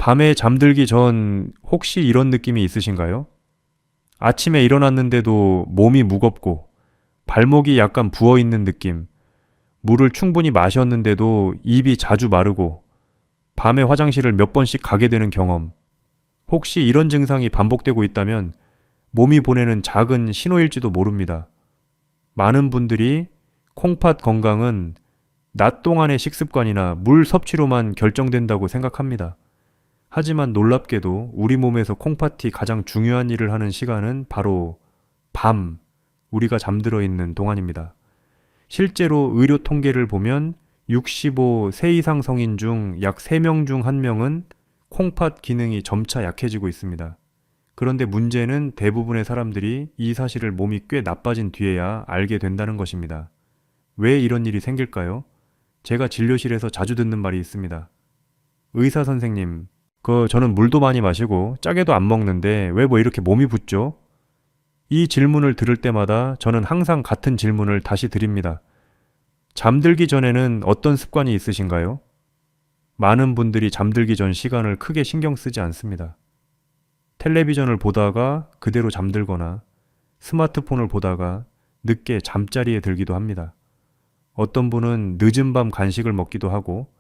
밤에 잠들기 전 혹시 이런 느낌이 있으신가요? 아침에 일어났는데도 몸이 무겁고 발목이 약간 부어 있는 느낌, 물을 충분히 마셨는데도 입이 자주 마르고 밤에 화장실을 몇 번씩 가게 되는 경험. 혹시 이런 증상이 반복되고 있다면 몸이 보내는 작은 신호일지도 모릅니다. 많은 분들이 콩팥 건강은 낮 동안의 식습관이나 물 섭취로만 결정된다고 생각합니다. 하지만 놀랍게도 우리 몸에서 콩팥이 가장 중요한 일을 하는 시간은 바로 밤, 우리가 잠들어 있는 동안입니다. 실제로 의료 통계를 보면 65세 이상 성인 중 약 3명 중 1명은 콩팥 기능이 점차 약해지고 있습니다. 그런데 문제는 대부분의 사람들이 이 사실을 몸이 꽤 나빠진 뒤에야 알게 된다는 것입니다. 왜 이런 일이 생길까요? 제가 진료실에서 자주 듣는 말이 있습니다. 의사 선생님, 저는 물도 많이 마시고 짜게도 안 먹는데 왜 뭐 이렇게 몸이 붓죠? 이 질문을 들을 때마다 저는 항상 같은 질문을 다시 드립니다. 잠들기 전에는 어떤 습관이 있으신가요? 많은 분들이 잠들기 전 시간을 크게 신경 쓰지 않습니다. 텔레비전을 보다가 그대로 잠들거나 스마트폰을 보다가 늦게 잠자리에 들기도 합니다. 어떤 분은 늦은 밤 간식을 먹기도 하고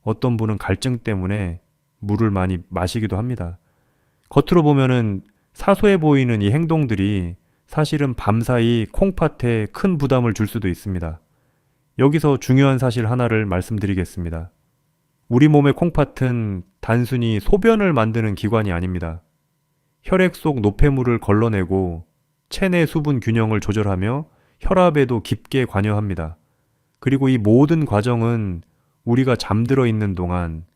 어떤 분은 갈증 때문에 물을 많이 마시기도 합니다. 겉으로 보면은 사소해 보이는 이 행동들이 사실은 밤사이 콩팥에 큰 부담을 줄 수도 있습니다. 여기서 중요한 사실 하나를 말씀드리겠습니다. 우리 몸의 콩팥은 단순히 소변을 만드는 기관이 아닙니다. 혈액 속 노폐물을 걸러내고 체내 수분 균형을 조절하며 혈압에도 깊게 관여합니다. 그리고 이 모든 과정은 우리가 잠들어 있는 동안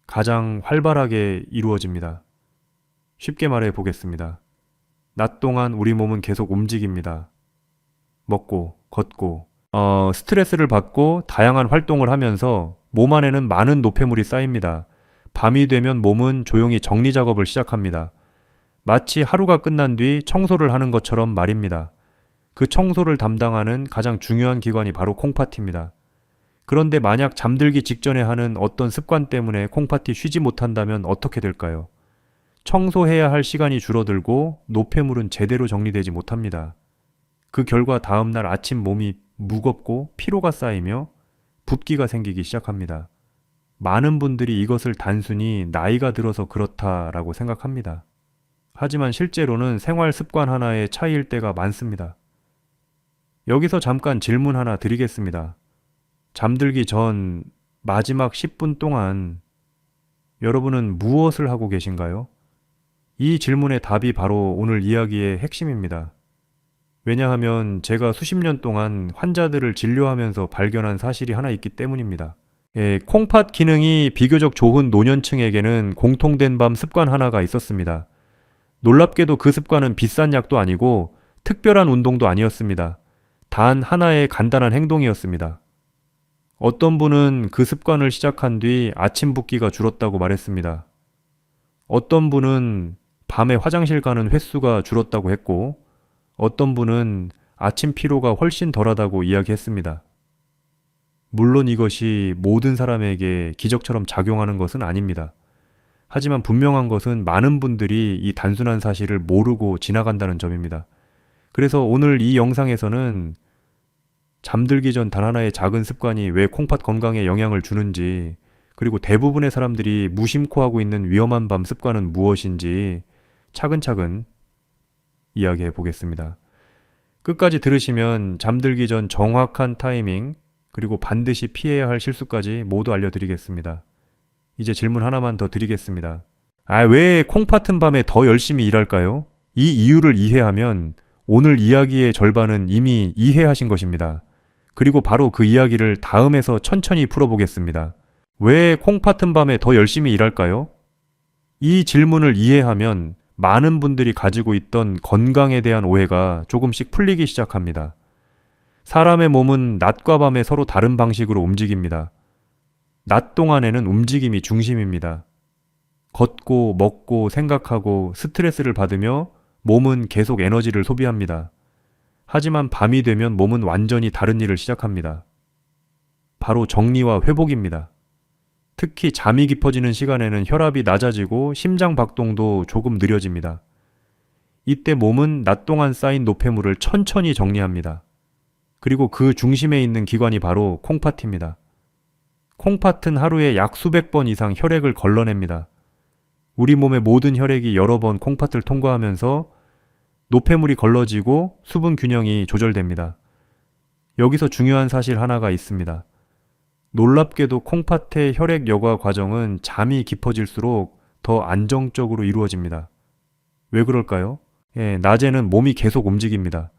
가장 활발하게 이루어집니다. 쉽게 말해 보겠습니다. 낮 동안 우리 몸은 계속 움직입니다. 먹고, 걷고, 스트레스를 받고 다양한 활동을 하면서 몸 안에는 많은 노폐물이 쌓입니다. 밤이 되면 몸은 조용히 정리 작업을 시작합니다. 마치 하루가 끝난 뒤 청소를 하는 것처럼 말입니다. 그 청소를 담당하는 가장 중요한 기관이 바로 콩팥입니다. 그런데 만약 잠들기 직전에 하는 어떤 습관 때문에 콩팥이 쉬지 못한다면 어떻게 될까요? 청소해야 할 시간이 줄어들고 노폐물은 제대로 정리되지 못합니다. 그 결과 다음날 아침 몸이 무겁고 피로가 쌓이며 붓기가 생기기 시작합니다. 많은 분들이 이것을 단순히 나이가 들어서 그렇다라고 생각합니다. 하지만 실제로는 생활 습관 하나의 차이일 때가 많습니다. 여기서 잠깐 질문 하나 드리겠습니다. 잠들기 전 마지막 10분 동안 여러분은 무엇을 하고 계신가요? 이 질문의 답이 바로 오늘 이야기의 핵심입니다. 왜냐하면 제가 수십 년 동안 환자들을 진료하면서 발견한 사실이 하나 있기 때문입니다. 콩팥 기능이 비교적 좋은 노년층에게는 공통된 밤 습관 하나가 있었습니다. 놀랍게도 그 습관은 비싼 약도 아니고 특별한 운동도 아니었습니다. 단 하나의 간단한 행동이었습니다. 어떤 분은 그 습관을 시작한 뒤 아침 붓기가 줄었다고 말했습니다. 어떤 분은 밤에 화장실 가는 횟수가 줄었다고 했고, 어떤 분은 아침 피로가 훨씬 덜하다고 이야기했습니다. 물론 이것이 모든 사람에게 기적처럼 작용하는 것은 아닙니다. 하지만 분명한 것은 많은 분들이 이 단순한 사실을 모르고 지나간다는 점입니다. 그래서 오늘 이 영상에서는 잠들기 전 단 하나의 작은 습관이 왜 콩팥 건강에 영향을 주는지, 그리고 대부분의 사람들이 무심코 하고 있는 위험한 밤 습관은 무엇인지 차근차근 이야기해 보겠습니다. 끝까지 들으시면 잠들기 전 정확한 타이밍, 그리고 반드시 피해야 할 실수까지 모두 알려드리겠습니다. 이제 질문 하나만 더 드리겠습니다. 왜 콩팥은 밤에 더 열심히 일할까요? 이 이유를 이해하면 오늘 이야기의 절반은 이미 이해하신 것입니다. 그리고 바로 그 이야기를 다음에서 천천히 풀어보겠습니다. 왜 콩팥은 밤에 더 열심히 일할까요? 이 질문을 이해하면 많은 분들이 가지고 있던 건강에 대한 오해가 조금씩 풀리기 시작합니다. 사람의 몸은 낮과 밤에 서로 다른 방식으로 움직입니다. 낮 동안에는 움직임이 중심입니다. 걷고, 먹고, 생각하고, 스트레스를 받으며 몸은 계속 에너지를 소비합니다. 하지만 밤이 되면 몸은 완전히 다른 일을 시작합니다. 바로 정리와 회복입니다. 특히 잠이 깊어지는 시간에는 혈압이 낮아지고 심장 박동도 조금 느려집니다. 이때 몸은 낮 동안 쌓인 노폐물을 천천히 정리합니다. 그리고 그 중심에 있는 기관이 바로 콩팥입니다. 콩팥은 하루에 약 수백 번 이상 혈액을 걸러냅니다. 우리 몸의 모든 혈액이 여러 번 콩팥을 통과하면서 노폐물이 걸러지고 수분 균형이 조절됩니다. 여기서 중요한 사실 하나가 있습니다. 놀랍게도 콩팥의 혈액 여과 과정은 잠이 깊어질수록 더 안정적으로 이루어집니다. 왜 그럴까요? 낮에는 몸이 계속 움직입니다.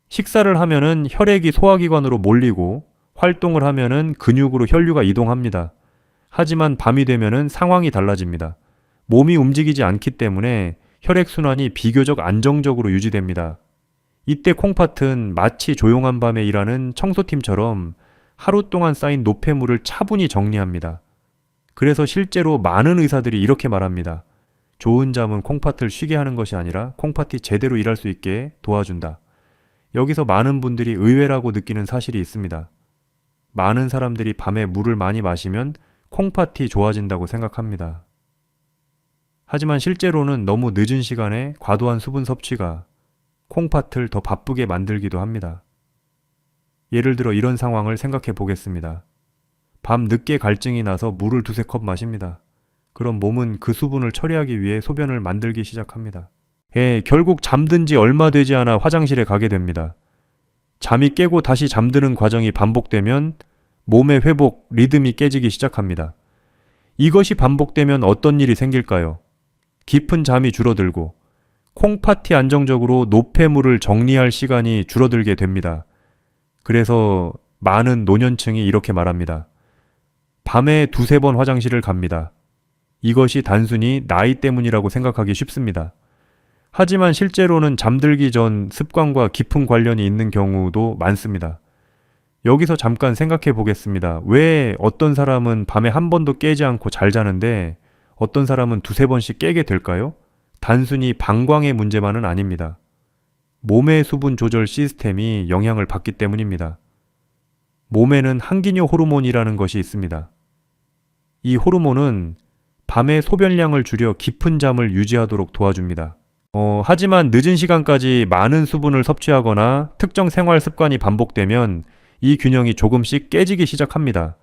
식사를 하면은 혈액이 소화기관으로 몰리고 활동을 하면은 근육으로 혈류가 이동합니다. 하지만 밤이 되면은 상황이 달라집니다. 몸이 움직이지 않기 때문에 혈액순환이 비교적 안정적으로 유지됩니다. 이때 콩팥은 마치 조용한 밤에 일하는 청소팀처럼 하루 동안 쌓인 노폐물을 차분히 정리합니다. 그래서 실제로 많은 의사들이 이렇게 말합니다. 좋은 잠은 콩팥을 쉬게 하는 것이 아니라 콩팥이 제대로 일할 수 있게 도와준다. 여기서 많은 분들이 의외라고 느끼는 사실이 있습니다. 많은 사람들이 밤에 물을 많이 마시면 콩팥이 좋아진다고 생각합니다. 하지만 실제로는 너무 늦은 시간에 과도한 수분 섭취가 콩팥을 더 바쁘게 만들기도 합니다. 예를 들어 이런 상황을 생각해 보겠습니다. 밤 늦게 갈증이 나서 물을 두세 컵 마십니다. 그럼 몸은 그 수분을 처리하기 위해 소변을 만들기 시작합니다. 결국 잠든 지 얼마 되지 않아 화장실에 가게 됩니다. 잠이 깨고 다시 잠드는 과정이 반복되면 몸의 회복, 리듬이 깨지기 시작합니다. 이것이 반복되면 어떤 일이 생길까요? 깊은 잠이 줄어들고 콩팥이 안정적으로 노폐물을 정리할 시간이 줄어들게 됩니다. 그래서 많은 노년층이 이렇게 말합니다. 밤에 두세 번 화장실을 갑니다. 이것이 단순히 나이 때문이라고 생각하기 쉽습니다. 하지만 실제로는 잠들기 전 습관과 깊은 관련이 있는 경우도 많습니다. 여기서 잠깐 생각해 보겠습니다. 왜 어떤 사람은 밤에 한 번도 깨지 않고 잘 자는데 어떤 사람은 두세 번씩 깨게 될까요? 단순히 방광의 문제만은 아닙니다. 몸의 수분 조절 시스템이 영향을 받기 때문입니다. 몸에는 항기뇨 호르몬이라는 것이 있습니다. 이 호르몬은 밤에 소변량을 줄여 깊은 잠을 유지하도록 도와줍니다. 하지만 늦은 시간까지 많은 수분을 섭취하거나 특정 생활 습관이 반복되면 이 균형이 조금씩 깨지기 시작합니다.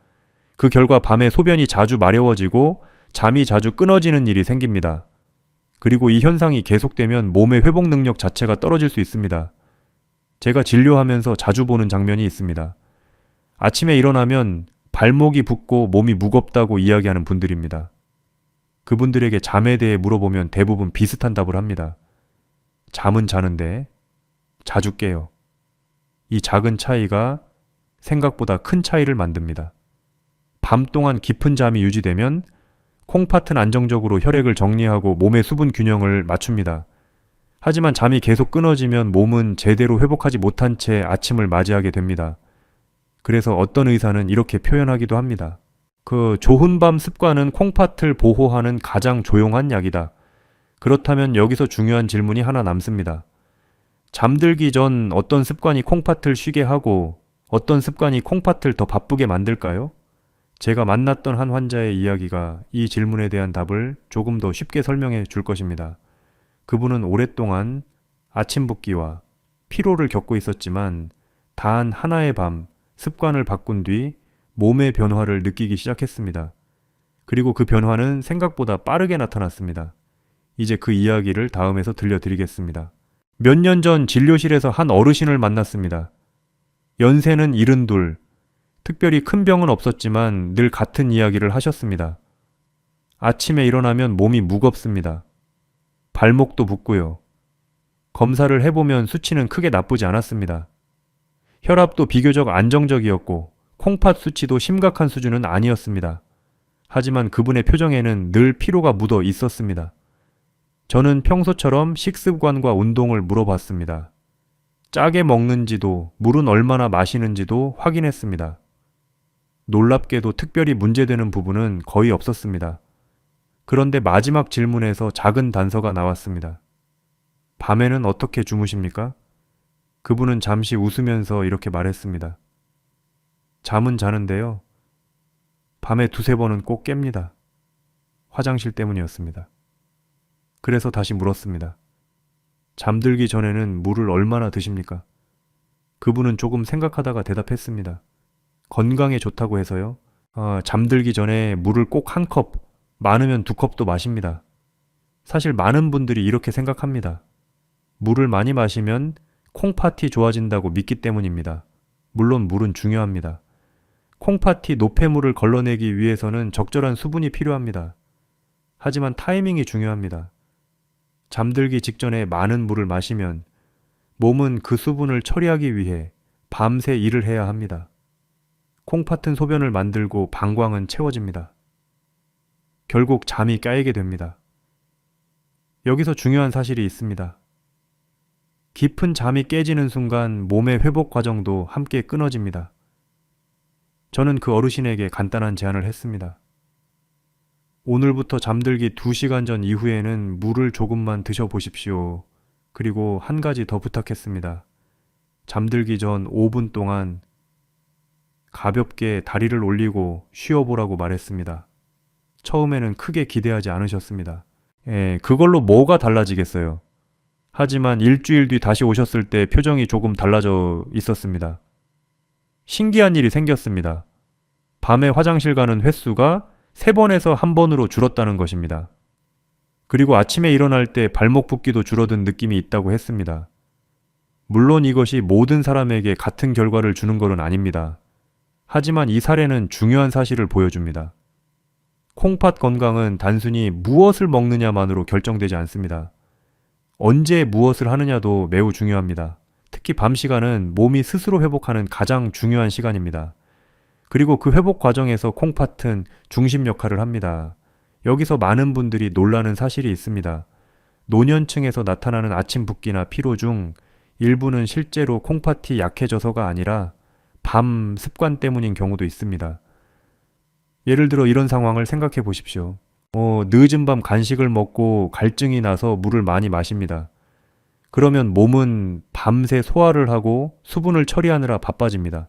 그 결과 밤에 소변이 자주 마려워지고 잠이 자주 끊어지는 일이 생깁니다. 그리고 이 현상이 계속되면 몸의 회복 능력 자체가 떨어질 수 있습니다. 제가 진료하면서 자주 보는 장면이 있습니다. 아침에 일어나면 발목이 붓고 몸이 무겁다고 이야기하는 분들입니다. 그분들에게 잠에 대해 물어보면 대부분 비슷한 답을 합니다. 잠은 자는데 자주 깨요. 이 작은 차이가 생각보다 큰 차이를 만듭니다. 밤 동안 깊은 잠이 유지되면 콩팥은 안정적으로 혈액을 정리하고 몸의 수분 균형을 맞춥니다. 하지만 잠이 계속 끊어지면 몸은 제대로 회복하지 못한 채 아침을 맞이하게 됩니다. 그래서 어떤 의사는 이렇게 표현하기도 합니다. 좋은 밤 습관은 콩팥을 보호하는 가장 조용한 약이다. 그렇다면 여기서 중요한 질문이 하나 남습니다. 잠들기 전 어떤 습관이 콩팥을 쉬게 하고 어떤 습관이 콩팥을 더 바쁘게 만들까요? 제가 만났던 한 환자의 이야기가 이 질문에 대한 답을 조금 더 쉽게 설명해 줄 것입니다. 그분은 오랫동안 아침 붓기와 피로를 겪고 있었지만 단 하나의 밤 습관을 바꾼 뒤 몸의 변화를 느끼기 시작했습니다. 그리고 그 변화는 생각보다 빠르게 나타났습니다. 이제 그 이야기를 다음에서 들려드리겠습니다. 몇 년 전 진료실에서 한 어르신을 만났습니다. 연세는 72, 특별히 큰 병은 없었지만 늘 같은 이야기를 하셨습니다. 아침에 일어나면 몸이 무겁습니다. 발목도 붓고요. 검사를 해보면 수치는 크게 나쁘지 않았습니다. 혈압도 비교적 안정적이었고 콩팥 수치도 심각한 수준은 아니었습니다. 하지만 그분의 표정에는 늘 피로가 묻어 있었습니다. 저는 평소처럼 식습관과 운동을 물어봤습니다. 짜게 먹는지도 물은 얼마나 마시는지도 확인했습니다. 놀랍게도 특별히 문제되는 부분은 거의 없었습니다. 그런데 마지막 질문에서 작은 단서가 나왔습니다. 밤에는 어떻게 주무십니까? 그분은 잠시 웃으면서 이렇게 말했습니다. 잠은 자는데요. 밤에 두세 번은 꼭 깹니다. 화장실 때문이었습니다. 그래서 다시 물었습니다. 잠들기 전에는 물을 얼마나 드십니까? 그분은 조금 생각하다가 대답했습니다. 건강에 좋다고 해서요. 잠들기 전에 물을 꼭 한 컵, 많으면 두 컵도 마십니다. 사실 많은 분들이 이렇게 생각합니다. 물을 많이 마시면 콩팥이 좋아진다고 믿기 때문입니다. 물론 물은 중요합니다. 콩팥이 노폐물을 걸러내기 위해서는 적절한 수분이 필요합니다. 하지만 타이밍이 중요합니다. 잠들기 직전에 많은 물을 마시면 몸은 그 수분을 처리하기 위해 밤새 일을 해야 합니다. 콩팥은 소변을 만들고 방광은 채워집니다. 결국 잠이 깨게 됩니다. 여기서 중요한 사실이 있습니다. 깊은 잠이 깨지는 순간 몸의 회복 과정도 함께 끊어집니다. 저는 그 어르신에게 간단한 제안을 했습니다. 오늘부터 잠들기 2시간 전 이후에는 물을 조금만 드셔보십시오. 그리고 한 가지 더 부탁했습니다. 잠들기 전 5분 동안 가볍게 다리를 올리고 쉬어보라고 말했습니다. 처음에는 크게 기대하지 않으셨습니다. 그걸로 뭐가 달라지겠어요? 하지만 일주일 뒤 다시 오셨을 때 표정이 조금 달라져 있었습니다. 신기한 일이 생겼습니다. 밤에 화장실 가는 횟수가 3번에서 1번으로 줄었다는 것입니다. 그리고 아침에 일어날 때 발목 붓기도 줄어든 느낌이 있다고 했습니다. 물론 이것이 모든 사람에게 같은 결과를 주는 것은 아닙니다. 하지만 이 사례는 중요한 사실을 보여줍니다. 콩팥 건강은 단순히 무엇을 먹느냐만으로 결정되지 않습니다. 언제 무엇을 하느냐도 매우 중요합니다. 특히 밤 시간은 몸이 스스로 회복하는 가장 중요한 시간입니다. 그리고 그 회복 과정에서 콩팥은 중심 역할을 합니다. 여기서 많은 분들이 놀라는 사실이 있습니다. 노년층에서 나타나는 아침 붓기나 피로 중 일부는 실제로 콩팥이 약해져서가 아니라 밤 습관 때문인 경우도 있습니다. 예를 들어 이런 상황을 생각해 보십시오. 늦은 밤 간식을 먹고 갈증이 나서 물을 많이 마십니다. 그러면 몸은 밤새 소화를 하고 수분을 처리하느라 바빠집니다.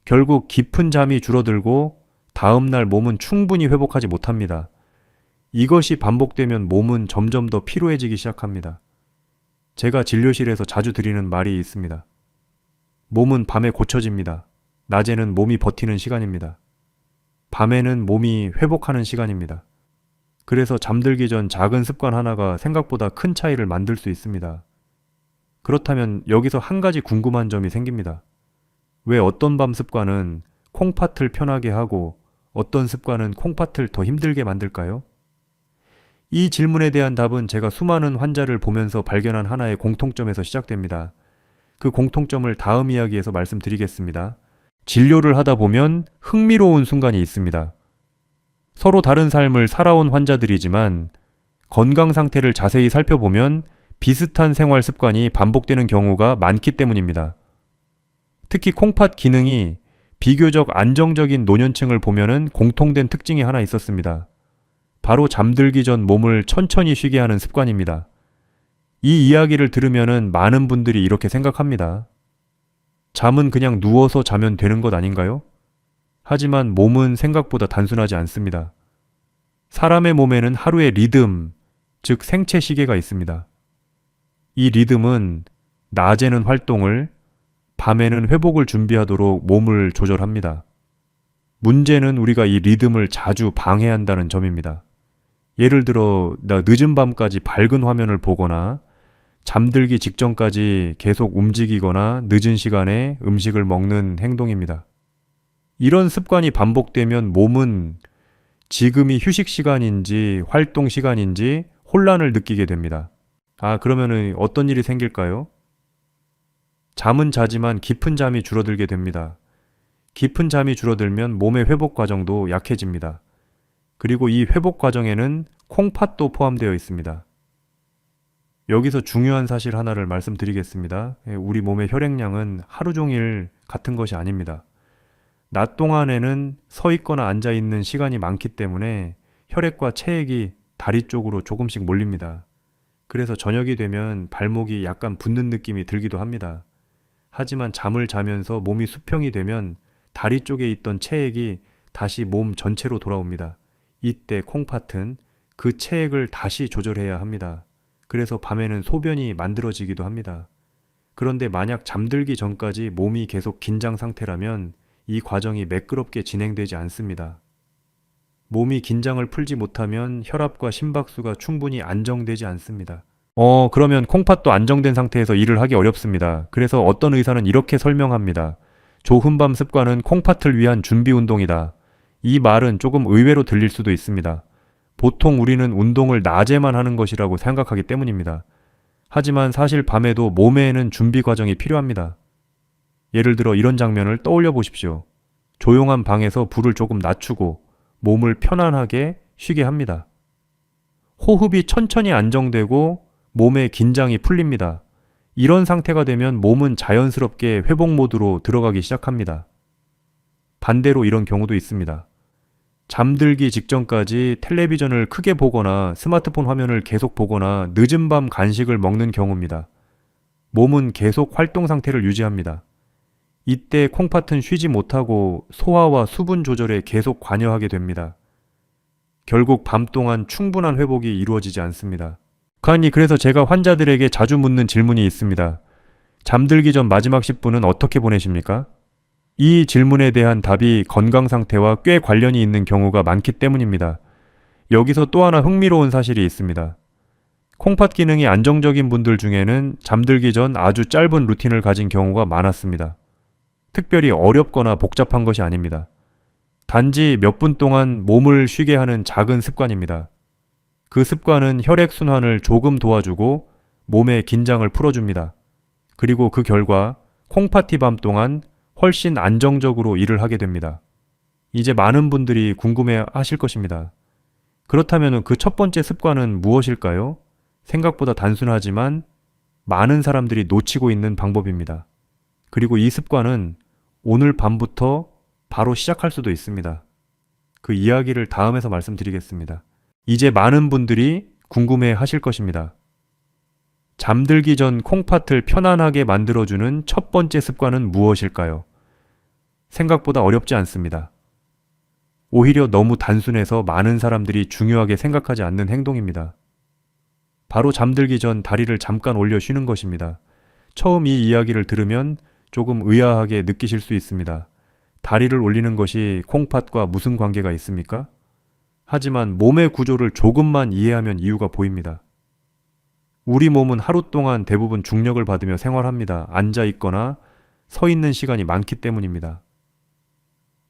결국 깊은 잠이 줄어들고 다음날 몸은 충분히 회복하지 못합니다. 이것이 반복되면 몸은 점점 더 피로해지기 시작합니다. 제가 진료실에서 자주 드리는 말이 있습니다. 몸은 밤에 고쳐집니다. 낮에는 몸이 버티는 시간입니다. 밤에는 몸이 회복하는 시간입니다. 그래서 잠들기 전 작은 습관 하나가 생각보다 큰 차이를 만들 수 있습니다. 그렇다면 여기서 한 가지 궁금한 점이 생깁니다. 왜 어떤 밤 습관은 콩팥을 편하게 하고 어떤 습관은 콩팥을 더 힘들게 만들까요? 이 질문에 대한 답은 제가 수많은 환자를 보면서 발견한 하나의 공통점에서 시작됩니다. 그 공통점을 다음 이야기에서 말씀드리겠습니다. 진료를 하다 보면 흥미로운 순간이 있습니다. 서로 다른 삶을 살아온 환자들이지만 건강 상태를 자세히 살펴보면 비슷한 생활 습관이 반복되는 경우가 많기 때문입니다. 특히 콩팥 기능이 비교적 안정적인 노년층을 보면은 공통된 특징이 하나 있었습니다. 바로 잠들기 전 몸을 천천히 쉬게 하는 습관입니다. 이 이야기를 들으면은 많은 분들이 이렇게 생각합니다. 잠은 그냥 누워서 자면 되는 것 아닌가요? 하지만 몸은 생각보다 단순하지 않습니다. 사람의 몸에는 하루의 리듬, 즉 생체 시계가 있습니다. 이 리듬은 낮에는 활동을, 밤에는 회복을 준비하도록 몸을 조절합니다. 문제는 우리가 이 리듬을 자주 방해한다는 점입니다. 예를 들어 늦은 밤까지 밝은 화면을 보거나 잠들기 직전까지 계속 움직이거나 늦은 시간에 음식을 먹는 행동입니다. 이런 습관이 반복되면 몸은 지금이 휴식 시간인지 활동 시간인지 혼란을 느끼게 됩니다. 그러면 어떤 일이 생길까요? 잠은 자지만 깊은 잠이 줄어들게 됩니다. 깊은 잠이 줄어들면 몸의 회복 과정도 약해집니다. 그리고 이 회복 과정에는 콩팥도 포함되어 있습니다. 여기서 중요한 사실 하나를 말씀드리겠습니다. 우리 몸의 혈액량은 하루 종일 같은 것이 아닙니다. 낮 동안에는 서 있거나 앉아 있는 시간이 많기 때문에 혈액과 체액이 다리 쪽으로 조금씩 몰립니다. 그래서 저녁이 되면 발목이 약간 붓는 느낌이 들기도 합니다. 하지만 잠을 자면서 몸이 수평이 되면 다리 쪽에 있던 체액이 다시 몸 전체로 돌아옵니다. 이때 콩팥은 그 체액을 다시 조절해야 합니다. 그래서 밤에는 소변이 만들어지기도 합니다. 그런데 만약 잠들기 전까지 몸이 계속 긴장 상태라면 이 과정이 매끄럽게 진행되지 않습니다. 몸이 긴장을 풀지 못하면 혈압과 심박수가 충분히 안정되지 않습니다. 그러면 콩팥도 안정된 상태에서 일을 하기 어렵습니다. 그래서 어떤 의사는 이렇게 설명합니다. 조훈밤 습관은 콩팥을 위한 준비 운동이다. 이 말은 조금 의외로 들릴 수도 있습니다. 보통 우리는 운동을 낮에만 하는 것이라고 생각하기 때문입니다. 하지만 사실 밤에도 몸에는 준비 과정이 필요합니다. 예를 들어 이런 장면을 떠올려 보십시오. 조용한 방에서 불을 조금 낮추고 몸을 편안하게 쉬게 합니다. 호흡이 천천히 안정되고 몸의 긴장이 풀립니다. 이런 상태가 되면 몸은 자연스럽게 회복 모드로 들어가기 시작합니다. 반대로 이런 경우도 있습니다. 잠들기 직전까지 텔레비전을 크게 보거나 스마트폰 화면을 계속 보거나 늦은 밤 간식을 먹는 경우입니다. 몸은 계속 활동 상태를 유지합니다. 이때 콩팥은 쉬지 못하고 소화와 수분 조절에 계속 관여하게 됩니다. 결국 밤 동안 충분한 회복이 이루어지지 않습니다. 그래서 제가 환자들에게 자주 묻는 질문이 있습니다. 잠들기 전 마지막 10분은 어떻게 보내십니까? 이 질문에 대한 답이 건강 상태와 꽤 관련이 있는 경우가 많기 때문입니다. 여기서 또 하나 흥미로운 사실이 있습니다. 콩팥 기능이 안정적인 분들 중에는 잠들기 전 아주 짧은 루틴을 가진 경우가 많았습니다. 특별히 어렵거나 복잡한 것이 아닙니다. 단지 몇 분 동안 몸을 쉬게 하는 작은 습관입니다. 그 습관은 혈액순환을 조금 도와주고 몸의 긴장을 풀어줍니다. 그리고 그 결과 콩팥이 밤 동안 훨씬 안정적으로 일을 하게 됩니다. 이제 많은 분들이 궁금해 하실 것입니다. 그렇다면 그 첫 번째 습관은 무엇일까요? 생각보다 단순하지만 많은 사람들이 놓치고 있는 방법입니다. 그리고 이 습관은 오늘 밤부터 바로 시작할 수도 있습니다. 그 이야기를 다음에서 말씀드리겠습니다. 이제 많은 분들이 궁금해 하실 것입니다. 잠들기 전 콩팥을 편안하게 만들어주는 첫 번째 습관은 무엇일까요? 생각보다 어렵지 않습니다. 오히려 너무 단순해서 많은 사람들이 중요하게 생각하지 않는 행동입니다. 바로 잠들기 전 다리를 잠깐 올려 쉬는 것입니다. 처음 이 이야기를 들으면 조금 의아하게 느끼실 수 있습니다. 다리를 올리는 것이 콩팥과 무슨 관계가 있습니까? 하지만 몸의 구조를 조금만 이해하면 이유가 보입니다. 우리 몸은 하루 동안 대부분 중력을 받으며 생활합니다. 앉아 있거나 서 있는 시간이 많기 때문입니다.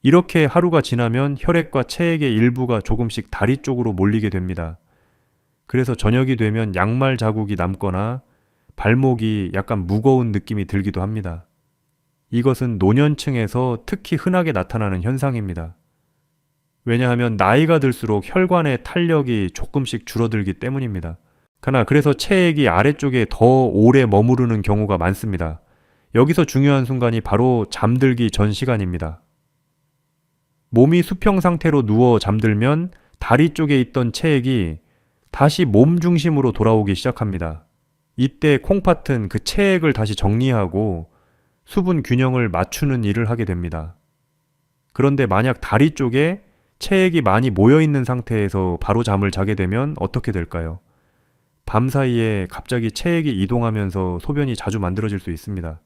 이렇게 하루가 지나면 혈액과 체액의 일부가 조금씩 다리 쪽으로 몰리게 됩니다. 그래서 저녁이 되면 양말 자국이 남거나 발목이 약간 무거운 느낌이 들기도 합니다. 이것은 노년층에서 특히 흔하게 나타나는 현상입니다. 왜냐하면 나이가 들수록 혈관의 탄력이 조금씩 줄어들기 때문입니다. 그래서 체액이 아래쪽에 더 오래 머무르는 경우가 많습니다. 여기서 중요한 순간이 바로 잠들기 전 시간입니다. 몸이 수평 상태로 누워 잠들면 다리 쪽에 있던 체액이 다시 몸 중심으로 돌아오기 시작합니다. 이때 콩팥은 그 체액을 다시 정리하고 수분 균형을 맞추는 일을 하게 됩니다. 그런데 만약 다리 쪽에 체액이 많이 모여있는 상태에서 바로 잠을 자게 되면 어떻게 될까요? 밤 사이에 갑자기 체액이 이동하면서 소변이 자주 만들어질 수 있습니다.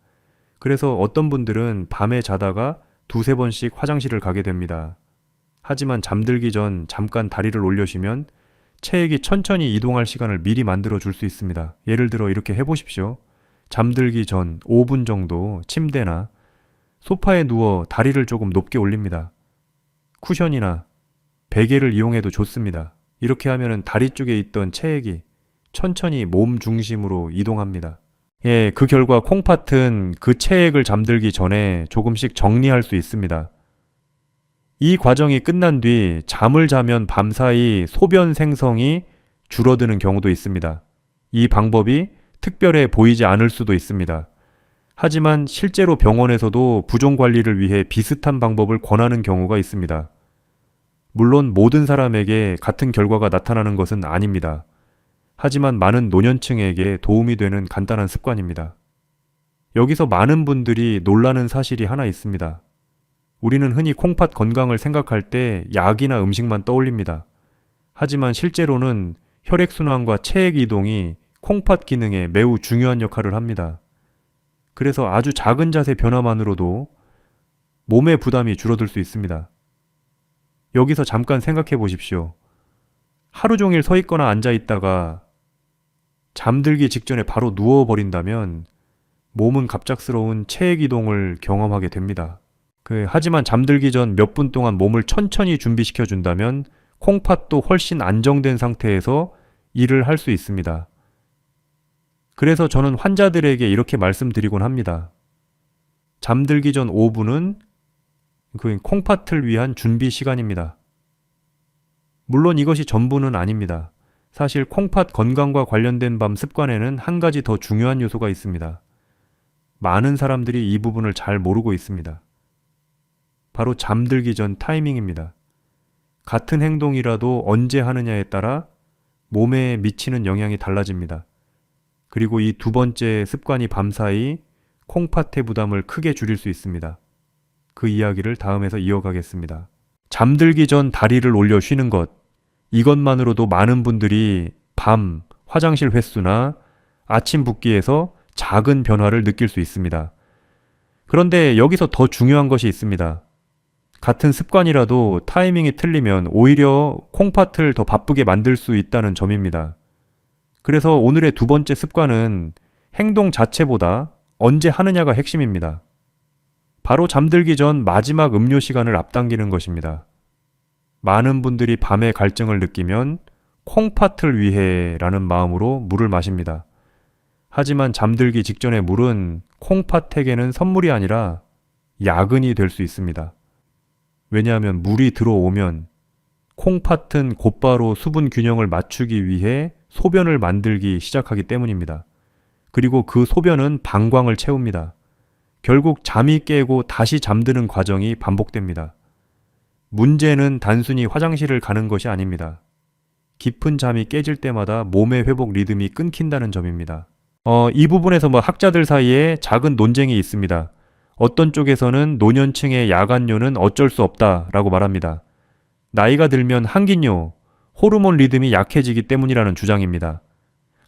그래서 어떤 분들은 밤에 자다가 두세 번씩 화장실을 가게 됩니다. 하지만 잠들기 전 잠깐 다리를 올려쉬면 체액이 천천히 이동할 시간을 미리 만들어 줄 수 있습니다. 예를 들어 이렇게 해보십시오. 잠들기 전 5분 정도 침대나 소파에 누워 다리를 조금 높게 올립니다. 쿠션이나 베개를 이용해도 좋습니다. 이렇게 하면 다리 쪽에 있던 체액이 천천히 몸 중심으로 이동합니다. 그 결과 콩팥은 그 체액을 잠들기 전에 조금씩 정리할 수 있습니다. 이 과정이 끝난 뒤 잠을 자면 밤사이 소변 생성이 줄어드는 경우도 있습니다. 이 방법이 특별해 보이지 않을 수도 있습니다. 하지만 실제로 병원에서도 부종 관리를 위해 비슷한 방법을 권하는 경우가 있습니다. 물론 모든 사람에게 같은 결과가 나타나는 것은 아닙니다. 하지만 많은 노년층에게 도움이 되는 간단한 습관입니다. 여기서 많은 분들이 놀라는 사실이 하나 있습니다. 우리는 흔히 콩팥 건강을 생각할 때 약이나 음식만 떠올립니다. 하지만 실제로는 혈액순환과 체액 이동이 콩팥 기능에 매우 중요한 역할을 합니다. 그래서 아주 작은 자세 변화만으로도 몸의 부담이 줄어들 수 있습니다. 여기서 잠깐 생각해 보십시오. 하루 종일 서 있거나 앉아 있다가 잠들기 직전에 바로 누워버린다면 몸은 갑작스러운 체액 이동을 경험하게 됩니다. 하지만 잠들기 전 몇 분 동안 몸을 천천히 준비시켜 준다면 콩팥도 훨씬 안정된 상태에서 일을 할 수 있습니다. 그래서 저는 환자들에게 이렇게 말씀드리곤 합니다. 잠들기 전 5분은 콩팥을 위한 준비 시간입니다. 물론 이것이 전부는 아닙니다. 사실 콩팥 건강과 관련된 밤 습관에는 한 가지 더 중요한 요소가 있습니다. 많은 사람들이 이 부분을 잘 모르고 있습니다. 바로 잠들기 전 타이밍입니다. 같은 행동이라도 언제 하느냐에 따라 몸에 미치는 영향이 달라집니다. 그리고 이 두 번째 습관이 밤사이 콩팥의 부담을 크게 줄일 수 있습니다. 그 이야기를 다음에서 이어가겠습니다. 잠들기 전 다리를 올려 쉬는 것. 이것만으로도 많은 분들이 밤 화장실 횟수나 아침 붓기에서 작은 변화를 느낄 수 있습니다. 그런데 여기서 더 중요한 것이 있습니다. 같은 습관이라도 타이밍이 틀리면 오히려 콩팥을 더 바쁘게 만들 수 있다는 점입니다. 그래서 오늘의 두 번째 습관은 행동 자체보다 언제 하느냐가 핵심입니다. 바로 잠들기 전 마지막 음료 시간을 앞당기는 것입니다. 많은 분들이 밤에 갈증을 느끼면 콩팥을 위해 라는 마음으로 물을 마십니다. 하지만 잠들기 직전의 물은 콩팥에게는 선물이 아니라 야근이 될 수 있습니다. 왜냐하면 물이 들어오면 콩팥은 곧바로 수분 균형을 맞추기 위해 소변을 만들기 시작하기 때문입니다. 그리고 그 소변은 방광을 채웁니다. 결국 잠이 깨고 다시 잠드는 과정이 반복됩니다. 문제는 단순히 화장실을 가는 것이 아닙니다. 깊은 잠이 깨질 때마다 몸의 회복 리듬이 끊긴다는 점입니다. 이 부분에서 학자들 사이에 작은 논쟁이 있습니다. 어떤 쪽에서는 노년층의 야간뇨는 어쩔 수 없다라고 말합니다. 나이가 들면 항긴뇨, 호르몬 리듬이 약해지기 때문이라는 주장입니다.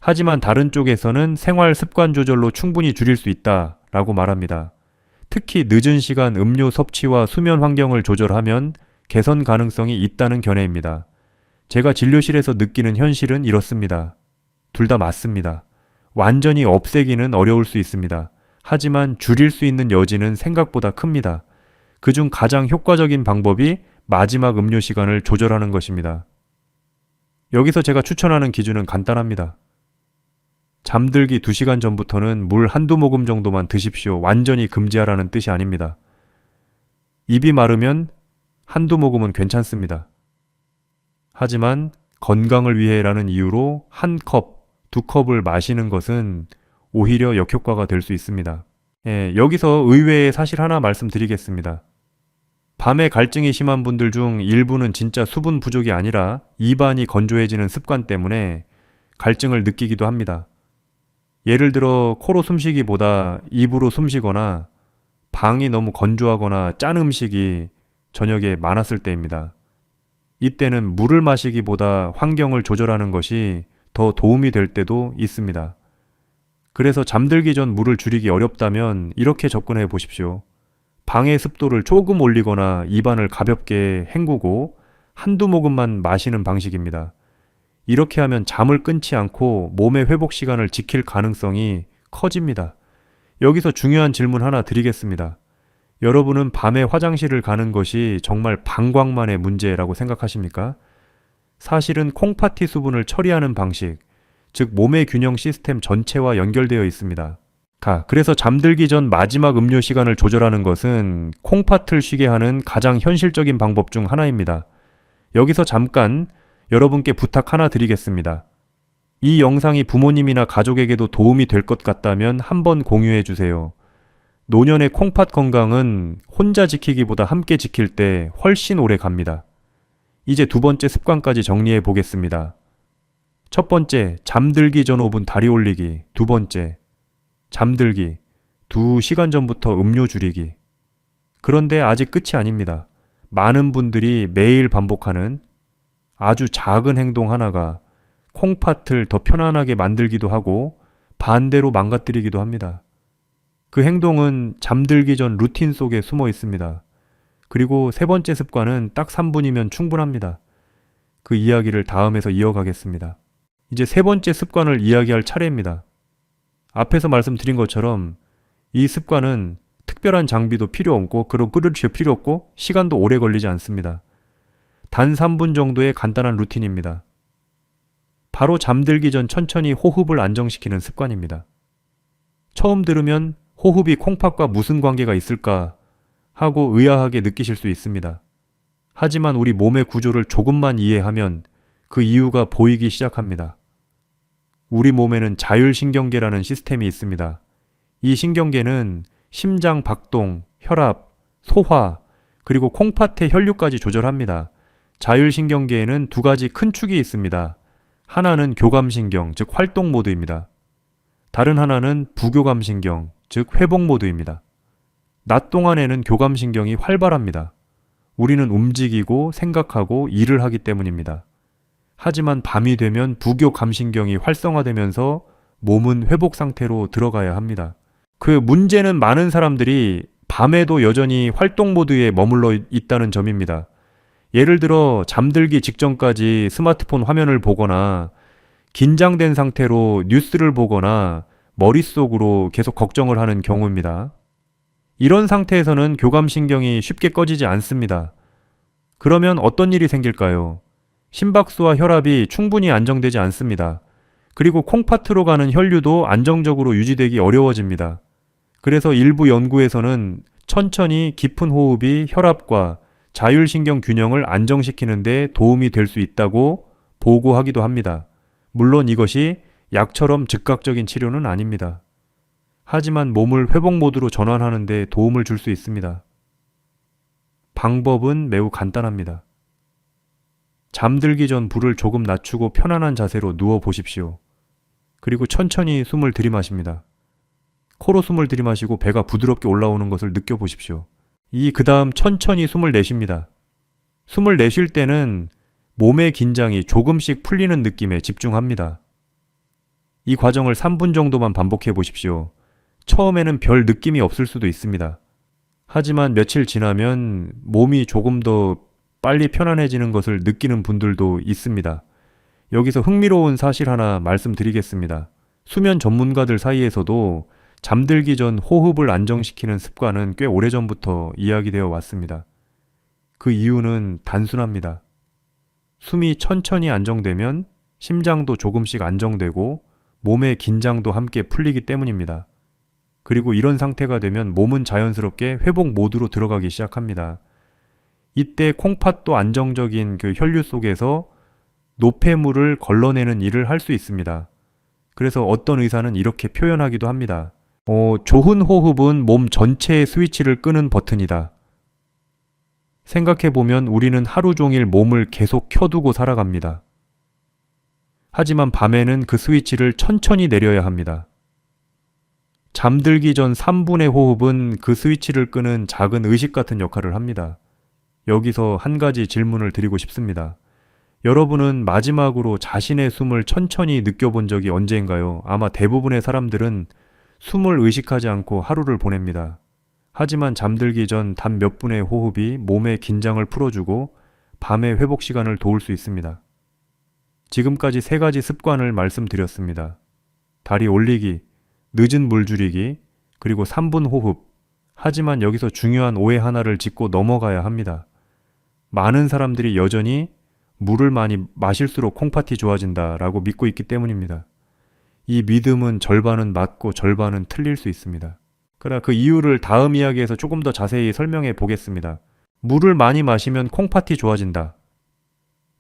하지만 다른 쪽에서는 생활 습관 조절로 충분히 줄일 수 있다라고 말합니다. 특히 늦은 시간 음료 섭취와 수면 환경을 조절하면 개선 가능성이 있다는 견해입니다. 제가 진료실에서 느끼는 현실은 이렇습니다. 둘 다 맞습니다. 완전히 없애기는 어려울 수 있습니다. 하지만 줄일 수 있는 여지는 생각보다 큽니다. 그중 가장 효과적인 방법이 마지막 음료 시간을 조절하는 것입니다. 여기서 제가 추천하는 기준은 간단합니다. 잠들기 2시간 전부터는 물 한두 모금 정도만 드십시오. 완전히 금지하라는 뜻이 아닙니다. 입이 마르면 한두 모금은 괜찮습니다. 하지만 건강을 위해라는 이유로 한 컵, 2컵을 마시는 것은 오히려 역효과가 될 수 있습니다. 여기서 의외의 사실 하나 말씀드리겠습니다. 밤에 갈증이 심한 분들 중 일부는 진짜 수분 부족이 아니라 입안이 건조해지는 습관 때문에 갈증을 느끼기도 합니다. 예를 들어 코로 숨쉬기보다 입으로 숨쉬거나 방이 너무 건조하거나 짠 음식이 저녁에 많았을 때입니다. 이때는 물을 마시기보다 환경을 조절하는 것이 더 도움이 될 때도 있습니다. 그래서 잠들기 전 물을 줄이기 어렵다면 이렇게 접근해 보십시오. 방의 습도를 조금 올리거나 입안을 가볍게 헹구고 한두 모금만 마시는 방식입니다. 이렇게 하면 잠을 끊지 않고 몸의 회복 시간을 지킬 가능성이 커집니다. 여기서 중요한 질문 하나 드리겠습니다. 여러분은 밤에 화장실을 가는 것이 정말 방광만의 문제라고 생각하십니까? 사실은 콩팥티 수분을 처리하는 방식, 즉 몸의 균형 시스템 전체와 연결되어 있습니다. 그래서 잠들기 전 마지막 음료 시간을 조절하는 것은 콩팥을 쉬게 하는 가장 현실적인 방법 중 하나입니다. 여기서 잠깐 여러분께 부탁 하나 드리겠습니다. 이 영상이 부모님이나 가족에게도 도움이 될 것 같다면 한번 공유해 주세요. 노년의 콩팥 건강은 혼자 지키기보다 함께 지킬 때 훨씬 오래 갑니다. 이제 두 번째 습관까지 정리해 보겠습니다. 첫 번째, 잠들기 전 5분 다리 올리기. 두 번째, 잠들기 2시간 전부터 음료 줄이기. 그런데 아직 끝이 아닙니다. 많은 분들이 매일 반복하는 아주 작은 행동 하나가 콩팥을 더 편안하게 만들기도 하고 반대로 망가뜨리기도 합니다. 그 행동은 잠들기 전 루틴 속에 숨어 있습니다. 그리고 세 번째 습관은 딱 3분이면 충분합니다. 그 이야기를 다음에서 이어가겠습니다. 이제 세 번째 습관을 이야기할 차례입니다. 앞에서 말씀드린 것처럼 이 습관은 특별한 장비도 필요 없고 그런 끓을 필요 없고 시간도 오래 걸리지 않습니다. 단 3분 정도의 간단한 루틴입니다. 바로 잠들기 전 천천히 호흡을 안정시키는 습관입니다. 처음 들으면 호흡이 콩팥과 무슨 관계가 있을까 하고 의아하게 느끼실 수 있습니다. 하지만 우리 몸의 구조를 조금만 이해하면 그 이유가 보이기 시작합니다. 우리 몸에는 자율신경계라는 시스템이 있습니다. 이 신경계는 심장 박동, 혈압, 소화, 그리고 콩팥의 혈류까지 조절합니다. 자율신경계에는 두 가지 큰 축이 있습니다. 하나는 교감신경, 즉 활동 모드입니다. 다른 하나는 부교감신경, 즉 회복 모드입니다. 낮 동안에는 교감신경이 활발합니다. 우리는 움직이고 생각하고 일을 하기 때문입니다. 하지만 밤이 되면 부교감신경이 활성화되면서 몸은 회복 상태로 들어가야 합니다. 그 문제는 많은 사람들이 밤에도 여전히 활동 모드에 머물러 있다는 점입니다. 예를 들어 잠들기 직전까지 스마트폰 화면을 보거나 긴장된 상태로 뉴스를 보거나 머릿속으로 계속 걱정을 하는 경우입니다. 이런 상태에서는 교감신경이 쉽게 꺼지지 않습니다. 그러면 어떤 일이 생길까요? 심박수와 혈압이 충분히 안정되지 않습니다. 그리고 콩팥으로 가는 혈류도 안정적으로 유지되기 어려워집니다. 그래서 일부 연구에서는 천천히 깊은 호흡이 혈압과 자율신경 균형을 안정시키는 데 도움이 될 수 있다고 보고하기도 합니다. 물론 이것이 약처럼 즉각적인 치료는 아닙니다. 하지만 몸을 회복 모드로 전환하는 데 도움을 줄 수 있습니다. 방법은 매우 간단합니다. 잠들기 전 불을 조금 낮추고 편안한 자세로 누워 보십시오. 그리고 천천히 숨을 들이마십니다. 코로 숨을 들이마시고 배가 부드럽게 올라오는 것을 느껴보십시오. 그 다음 천천히 숨을 내쉽니다. 숨을 내쉴 때는 몸의 긴장이 조금씩 풀리는 느낌에 집중합니다. 이 과정을 3분 정도만 반복해 보십시오. 처음에는 별 느낌이 없을 수도 있습니다. 하지만 며칠 지나면 몸이 조금 더 빨리 편안해지는 것을 느끼는 분들도 있습니다. 여기서 흥미로운 사실 하나 말씀드리겠습니다. 수면 전문가들 사이에서도 잠들기 전 호흡을 안정시키는 습관은 꽤 오래전부터 이야기되어 왔습니다. 그 이유는 단순합니다. 숨이 천천히 안정되면 심장도 조금씩 안정되고 몸의 긴장도 함께 풀리기 때문입니다. 그리고 이런 상태가 되면 몸은 자연스럽게 회복 모드로 들어가기 시작합니다. 이때 콩팥도 안정적인 그 혈류 속에서 노폐물을 걸러내는 일을 할 수 있습니다. 그래서 어떤 의사는 이렇게 표현하기도 합니다. 좋은 호흡은 몸 전체의 스위치를 끄는 버튼이다. 생각해보면 우리는 하루 종일 몸을 계속 켜두고 살아갑니다. 하지만 밤에는 그 스위치를 천천히 내려야 합니다. 잠들기 전 3분의 호흡은 그 스위치를 끄는 작은 의식 같은 역할을 합니다. 여기서 한 가지 질문을 드리고 싶습니다. 여러분은 마지막으로 자신의 숨을 천천히 느껴본 적이 언제인가요? 아마 대부분의 사람들은 숨을 의식하지 않고 하루를 보냅니다. 하지만 잠들기 전 단 몇 분의 호흡이 몸의 긴장을 풀어주고 밤의 회복 시간을 도울 수 있습니다. 지금까지 3가지 습관을 말씀드렸습니다. 다리 올리기, 늦은 물 줄이기, 그리고 3분 호흡. 하지만 여기서 중요한 오해 하나를 짚고 넘어가야 합니다. 많은 사람들이 여전히 물을 많이 마실수록 콩팥이 좋아진다라고 믿고 있기 때문입니다. 이 믿음은 절반은 맞고 절반은 틀릴 수 있습니다. 그러나 그 이유를 다음 이야기에서 조금 더 자세히 설명해 보겠습니다. 물을 많이 마시면 콩팥이 좋아진다.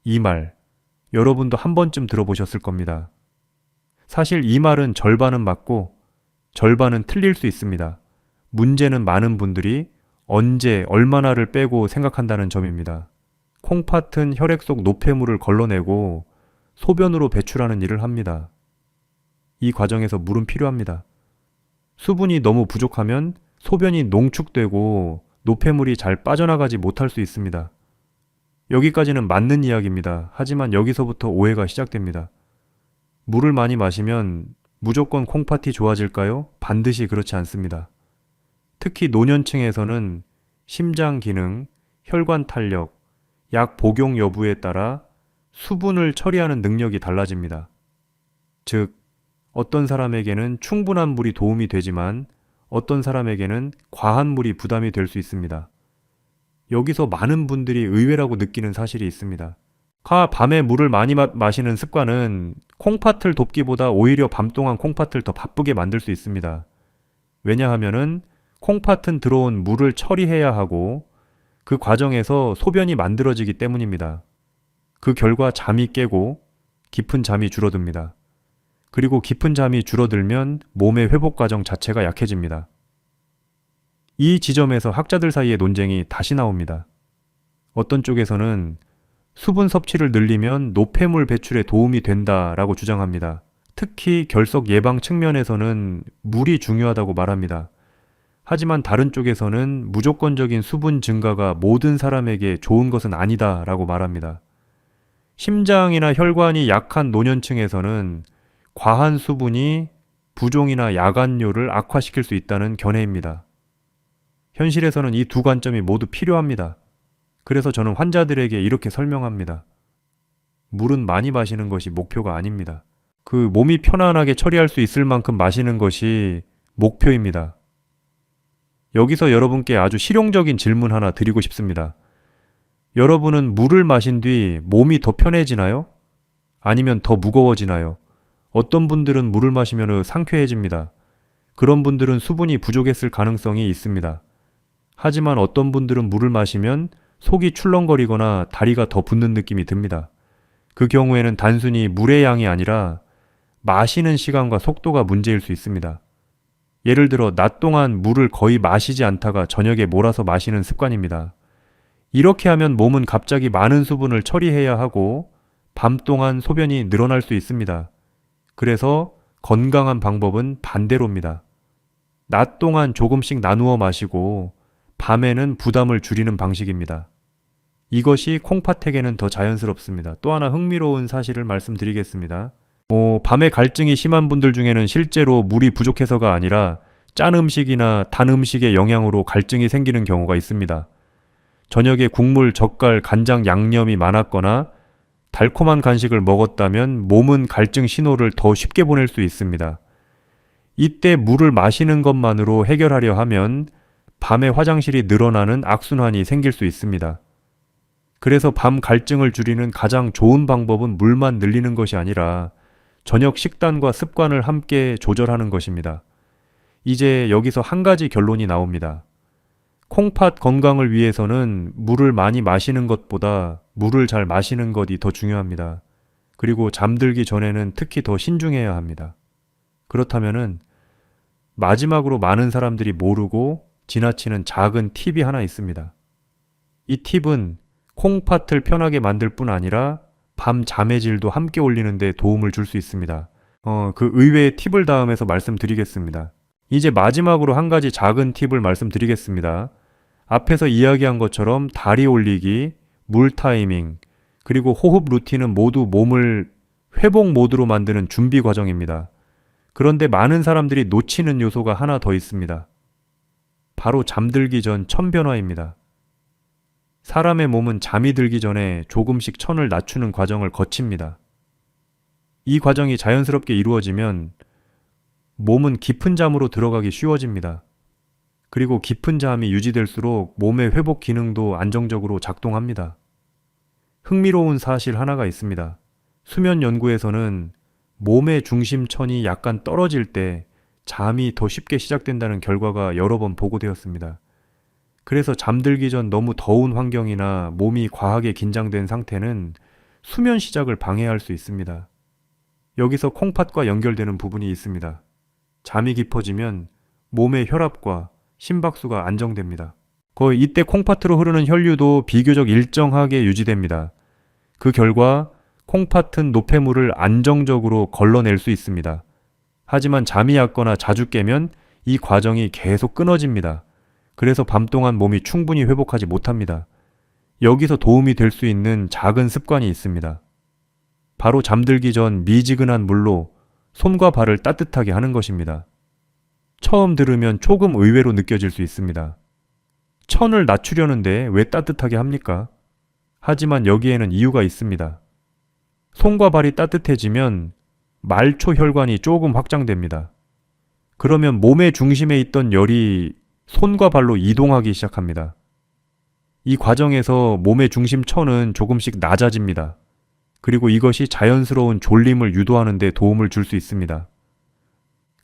이 말, 여러분도 한 번쯤 들어보셨을 겁니다. 사실 이 말은 절반은 맞고 절반은 틀릴 수 있습니다. 문제는 많은 분들이 언제, 얼마나를 빼고 생각한다는 점입니다. 콩팥은 혈액 속 노폐물을 걸러내고 소변으로 배출하는 일을 합니다. 이 과정에서 물은 필요합니다. 수분이 너무 부족하면 소변이 농축되고 노폐물이 잘 빠져나가지 못할 수 있습니다. 여기까지는 맞는 이야기입니다. 하지만 여기서부터 오해가 시작됩니다. 물을 많이 마시면 무조건 콩팥이 좋아질까요? 반드시 그렇지 않습니다. 특히 노년층에서는 심장 기능, 혈관 탄력, 약 복용 여부에 따라 수분을 처리하는 능력이 달라집니다. 즉, 어떤 사람에게는 충분한 물이 도움이 되지만 어떤 사람에게는 과한 물이 부담이 될 수 있습니다. 여기서 많은 분들이 의외라고 느끼는 사실이 있습니다. 밤에 물을 많이 마시는 습관은 콩팥을 돕기보다 오히려 밤 동안 콩팥을 더 바쁘게 만들 수 있습니다. 왜냐하면은 콩팥은 들어온 물을 처리해야 하고 그 과정에서 소변이 만들어지기 때문입니다. 그 결과 잠이 깨고 깊은 잠이 줄어듭니다. 그리고 깊은 잠이 줄어들면 몸의 회복 과정 자체가 약해집니다. 이 지점에서 학자들 사이의 논쟁이 다시 나옵니다. 어떤 쪽에서는 수분 섭취를 늘리면 노폐물 배출에 도움이 된다라고 주장합니다. 특히 결석 예방 측면에서는 물이 중요하다고 말합니다. 하지만 다른 쪽에서는 무조건적인 수분 증가가 모든 사람에게 좋은 것은 아니다라고 말합니다. 심장이나 혈관이 약한 노년층에서는 과한 수분이 부종이나 야간뇨를 악화시킬 수 있다는 견해입니다. 현실에서는 이 두 관점이 모두 필요합니다. 그래서 저는 환자들에게 이렇게 설명합니다. 물은 많이 마시는 것이 목표가 아닙니다. 그 몸이 편안하게 처리할 수 있을 만큼 마시는 것이 목표입니다. 여기서 여러분께 아주 실용적인 질문 하나 드리고 싶습니다. 여러분은 물을 마신 뒤 몸이 더 편해지나요? 아니면 더 무거워지나요? 어떤 분들은 물을 마시면 상쾌해집니다. 그런 분들은 수분이 부족했을 가능성이 있습니다. 하지만 어떤 분들은 물을 마시면 속이 출렁거리거나 다리가 더 붓는 느낌이 듭니다. 그 경우에는 단순히 물의 양이 아니라 마시는 시간과 속도가 문제일 수 있습니다. 예를 들어 낮 동안 물을 거의 마시지 않다가 저녁에 몰아서 마시는 습관입니다. 이렇게 하면 몸은 갑자기 많은 수분을 처리해야 하고 밤 동안 소변이 늘어날 수 있습니다. 그래서 건강한 방법은 반대로입니다. 낮 동안 조금씩 나누어 마시고 밤에는 부담을 줄이는 방식입니다. 이것이 콩팥에게는 더 자연스럽습니다. 또 하나 흥미로운 사실을 말씀드리겠습니다. 밤에 갈증이 심한 분들 중에는 실제로 물이 부족해서가 아니라 짠 음식이나 단 음식의 영향으로 갈증이 생기는 경우가 있습니다. 저녁에 국물, 젓갈, 간장, 양념이 많았거나 달콤한 간식을 먹었다면 몸은 갈증 신호를 더 쉽게 보낼 수 있습니다. 이때 물을 마시는 것만으로 해결하려 하면 밤에 화장실이 늘어나는 악순환이 생길 수 있습니다. 그래서 밤 갈증을 줄이는 가장 좋은 방법은 물만 늘리는 것이 아니라 저녁 식단과 습관을 함께 조절하는 것입니다. 이제 여기서 한 가지 결론이 나옵니다. 콩팥 건강을 위해서는 물을 많이 마시는 것보다 물을 잘 마시는 것이 더 중요합니다. 그리고 잠들기 전에는 특히 더 신중해야 합니다. 그렇다면은 마지막으로 많은 사람들이 모르고 지나치는 작은 팁이 하나 있습니다. 이 팁은 콩팥을 편하게 만들 뿐 아니라 밤 잠의 질도 함께 올리는 데 도움을 줄 수 있습니다. 그 의외의 팁을 다음에서 말씀드리겠습니다. 이제 마지막으로 한 가지 작은 팁을 말씀드리겠습니다. 앞에서 이야기한 것처럼 다리 올리기, 물 타이밍, 그리고 호흡 루틴은 모두 몸을 회복 모드로 만드는 준비 과정입니다. 그런데 많은 사람들이 놓치는 요소가 하나 더 있습니다. 바로 잠들기 전 천 변화입니다. 사람의 몸은 잠이 들기 전에 조금씩 천을 낮추는 과정을 거칩니다. 이 과정이 자연스럽게 이루어지면 몸은 깊은 잠으로 들어가기 쉬워집니다. 그리고 깊은 잠이 유지될수록 몸의 회복 기능도 안정적으로 작동합니다. 흥미로운 사실 하나가 있습니다. 수면 연구에서는 몸의 중심천이 약간 떨어질 때 잠이 더 쉽게 시작된다는 결과가 여러 번 보고되었습니다. 그래서 잠들기 전 너무 더운 환경이나 몸이 과하게 긴장된 상태는 수면 시작을 방해할 수 있습니다. 여기서 콩팥과 연결되는 부분이 있습니다. 잠이 깊어지면 몸의 혈압과 심박수가 안정됩니다. 거의 이때 콩팥으로 흐르는 혈류도 비교적 일정하게 유지됩니다. 그 결과 콩팥은 노폐물을 안정적으로 걸러낼 수 있습니다. 하지만 잠이 얕거나 자주 깨면 이 과정이 계속 끊어집니다. 그래서 밤 동안 몸이 충분히 회복하지 못합니다. 여기서 도움이 될 수 있는 작은 습관이 있습니다. 바로 잠들기 전 미지근한 물로 손과 발을 따뜻하게 하는 것입니다. 처음 들으면 조금 의외로 느껴질 수 있습니다. 천을 낮추려는데 왜 따뜻하게 합니까? 하지만 여기에는 이유가 있습니다. 손과 발이 따뜻해지면 말초 혈관이 조금 확장됩니다. 그러면 몸의 중심에 있던 열이 손과 발로 이동하기 시작합니다. 이 과정에서 몸의 중심 천은 조금씩 낮아집니다. 그리고 이것이 자연스러운 졸림을 유도하는 데 도움을 줄 수 있습니다.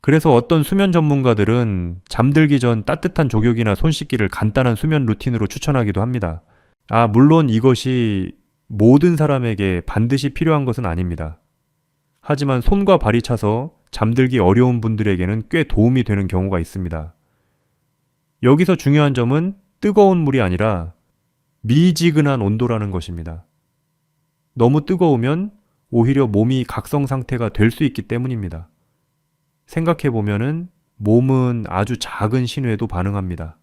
그래서 어떤 수면 전문가들은 잠들기 전 따뜻한 족욕이나 손 씻기를 간단한 수면 루틴으로 추천하기도 합니다. 물론 이것이 모든 사람에게 반드시 필요한 것은 아닙니다. 하지만 손과 발이 차서 잠들기 어려운 분들에게는 꽤 도움이 되는 경우가 있습니다. 여기서 중요한 점은 뜨거운 물이 아니라 미지근한 온도라는 것입니다. 너무 뜨거우면 오히려 몸이 각성 상태가 될 수 있기 때문입니다. 생각해보면은 몸은 아주 작은 신호에도 반응합니다.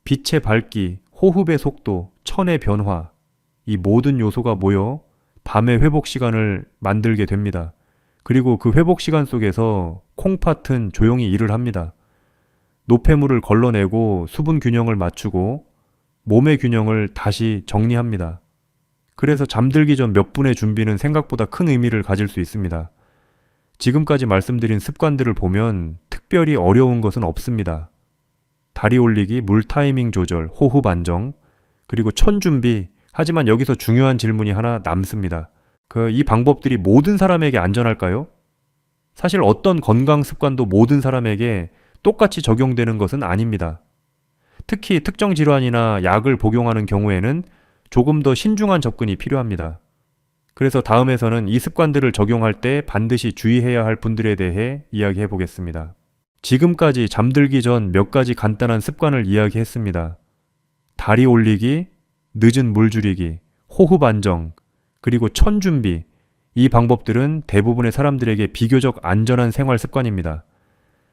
빛의 밝기, 호흡의 속도, 천의 변화, 이 모든 요소가 모여 밤의 회복 시간을 만들게 됩니다. 그리고 그 회복 시간 속에서 콩팥은 조용히 일을 합니다. 노폐물을 걸러내고 수분 균형을 맞추고 몸의 균형을 다시 정리합니다. 그래서 잠들기 전 몇 분의 준비는 생각보다 큰 의미를 가질 수 있습니다. 지금까지 말씀드린 습관들을 보면 특별히 어려운 것은 없습니다. 다리 올리기, 물 타이밍 조절, 호흡 안정, 그리고 천 준비. 하지만 여기서 중요한 질문이 하나 남습니다. 이 방법들이 모든 사람에게 안전할까요? 사실 어떤 건강 습관도 모든 사람에게 똑같이 적용되는 것은 아닙니다. 특히 특정 질환이나 약을 복용하는 경우에는 조금 더 신중한 접근이 필요합니다. 그래서 다음에서는 이 습관들을 적용할 때 반드시 주의해야 할 분들에 대해 이야기해 보겠습니다. 지금까지 잠들기 전 몇 가지 간단한 습관을 이야기했습니다. 다리 올리기, 늦은 물 줄이기, 호흡 안정, 그리고 천 준비. 이 방법들은 대부분의 사람들에게 비교적 안전한 생활 습관입니다.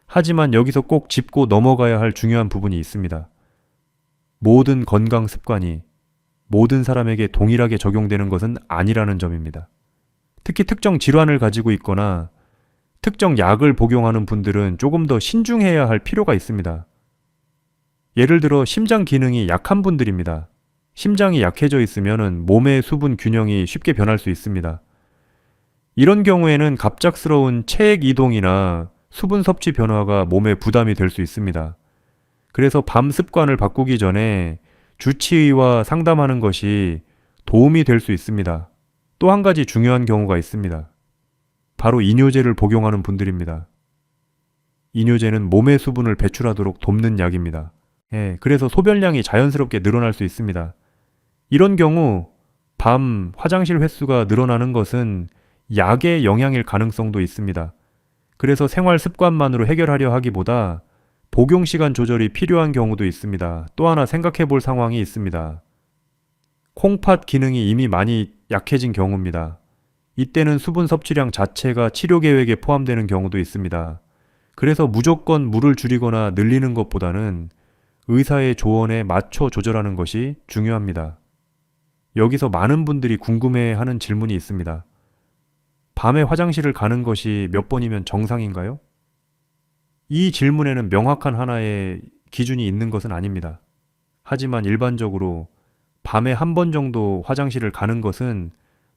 하지만 여기서 꼭 짚고 넘어가야 할 중요한 부분이 있습니다. 모든 건강 습관이 모든 사람에게 동일하게 적용되는 것은 아니라는 점입니다. 특히 특정 질환을 가지고 있거나 특정 약을 복용하는 분들은 조금 더 신중해야 할 필요가 있습니다. 예를 들어 심장 기능이 약한 분들입니다. 심장이 약해져 있으면 몸의 수분 균형이 쉽게 변할 수 있습니다. 이런 경우에는 갑작스러운 체액 이동이나 수분 섭취 변화가 몸에 부담이 될 수 있습니다. 그래서 밤 습관을 바꾸기 전에 주치의와 상담하는 것이 도움이 될 수 있습니다. 또 한 가지 중요한 경우가 있습니다. 바로 이뇨제를 복용하는 분들입니다. 이뇨제는 몸의 수분을 배출하도록 돕는 약입니다. 그래서 소변량이 자연스럽게 늘어날 수 있습니다. 이런 경우 밤 화장실 횟수가 늘어나는 것은 약의 영향일 가능성도 있습니다. 그래서 생활 습관만으로 해결하려 하기보다 복용 시간 조절이 필요한 경우도 있습니다. 또 하나 생각해 볼 상황이 있습니다. 콩팥 기능이 이미 많이 약해진 경우입니다. 이때는 수분 섭취량 자체가 치료 계획에 포함되는 경우도 있습니다. 그래서 무조건 물을 줄이거나 늘리는 것보다는 의사의 조언에 맞춰 조절하는 것이 중요합니다. 여기서 많은 분들이 궁금해하는 질문이 있습니다. 밤에 화장실을 가는 것이 몇 번이면 정상인가요? 이 질문에는 명확한 하나의 기준이 있는 것은 아닙니다. 하지만 일반적으로 밤에 한 번 정도 화장실을 가는 것은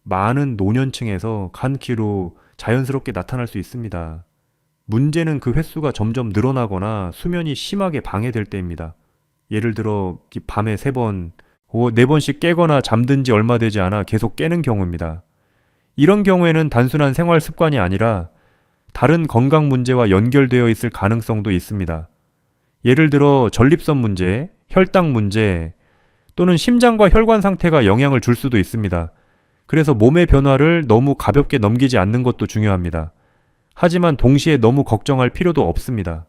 많은 노년층에서 간키로 자연스럽게 나타날 수 있습니다. 문제는 그 횟수가 점점 늘어나거나 수면이 심하게 방해될 때입니다. 예를 들어 밤에 3번, 4번씩 깨거나 잠든 지 얼마 되지 않아 계속 깨는 경우입니다. 이런 경우에는 단순한 생활 습관이 아니라 다른 건강 문제와 연결되어 있을 가능성도 있습니다. 예를 들어 전립선 문제, 혈당 문제, 또는 심장과 혈관 상태가 영향을 줄 수도 있습니다. 그래서 몸의 변화를 너무 가볍게 넘기지 않는 것도 중요합니다. 하지만 동시에 너무 걱정할 필요도 없습니다.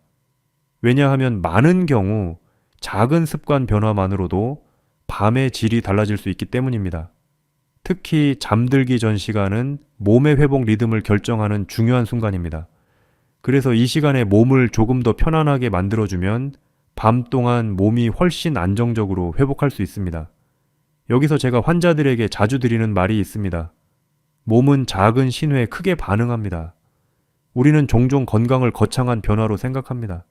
왜냐하면 많은 경우 작은 습관 변화만으로도 밤의 질이 달라질 수 있기 때문입니다. 특히 잠들기 전 시간은 몸의 회복 리듬을 결정하는 중요한 순간입니다. 그래서 이 시간에 몸을 조금 더 편안하게 만들어주면 밤 동안 몸이 훨씬 안정적으로 회복할 수 있습니다. 여기서 제가 환자들에게 자주 드리는 말이 있습니다. 몸은 작은 신호에 크게 반응합니다. 우리는 종종 건강을 거창한 변화로 생각합니다.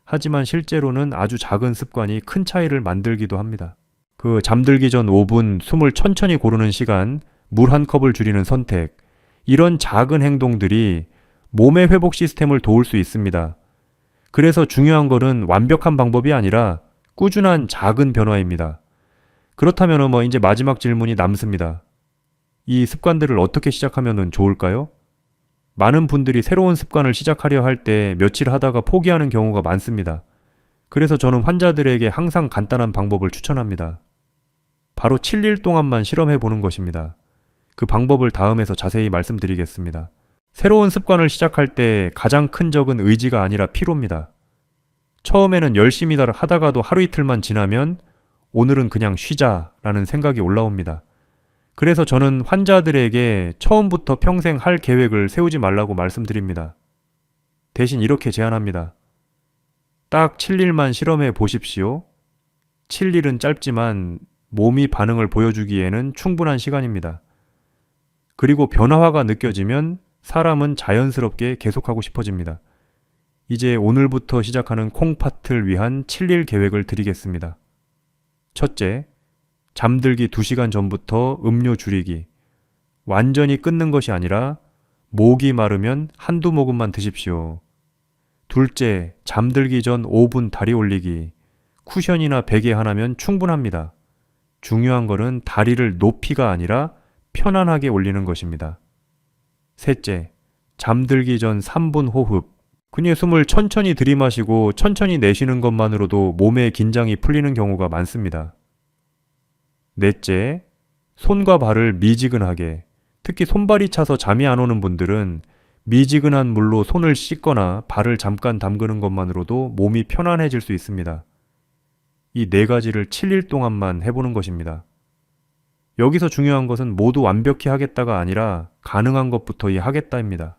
하지만 실제로는 아주 작은 습관이 큰 차이를 만들기도 합니다. 잠들기 전 5분 숨을 천천히 고르는 시간, 물 한 컵을 줄이는 선택, 이런 작은 행동들이 몸의 회복 시스템을 도울 수 있습니다. 그래서 중요한 것은 완벽한 방법이 아니라 꾸준한 작은 변화입니다. 그렇다면 이제 마지막 질문이 남습니다. 이 습관들을 어떻게 시작하면 좋을까요? 많은 분들이 새로운 습관을 시작하려 할 때 며칠 하다가 포기하는 경우가 많습니다. 그래서 저는 환자들에게 항상 간단한 방법을 추천합니다. 바로 7일 동안만 실험해 보는 것입니다. 그 방법을 다음에서 자세히 말씀드리겠습니다. 새로운 습관을 시작할 때 가장 큰 적은 의지가 아니라 피로입니다. 처음에는 열심히 하다가도 하루 이틀만 지나면 오늘은 그냥 쉬자라는 생각이 올라옵니다. 그래서 저는 환자들에게 처음부터 평생 할 계획을 세우지 말라고 말씀드립니다. 대신 이렇게 제안합니다. 딱 7일만 실험해 보십시오. 7일은 짧지만 몸이 반응을 보여주기에는 충분한 시간입니다. 그리고 변화가 느껴지면 사람은 자연스럽게 계속하고 싶어집니다. 이제 오늘부터 시작하는 콩팥을 위한 7일 계획을 드리겠습니다. 첫째, 잠들기 2시간 전부터 음료 줄이기. 완전히 끊는 것이 아니라 목이 마르면 한두 모금만 드십시오. 둘째, 잠들기 전 5분 다리 올리기. 쿠션이나 베개 하나면 충분합니다. 중요한 것은 다리를 높이가 아니라 편안하게 올리는 것입니다. 셋째, 잠들기 전 3분 호흡. 그냥 숨을 천천히 들이마시고 천천히 내쉬는 것만으로도 몸의 긴장이 풀리는 경우가 많습니다. 넷째, 손과 발을 미지근하게, 특히 손발이 차서 잠이 안 오는 분들은 미지근한 물로 손을 씻거나 발을 잠깐 담그는 것만으로도 몸이 편안해질 수 있습니다. 이 4가지를 7일 동안만 해보는 것입니다. 여기서 중요한 것은 모두 완벽히 하겠다가 아니라 가능한 것부터 하겠다입니다.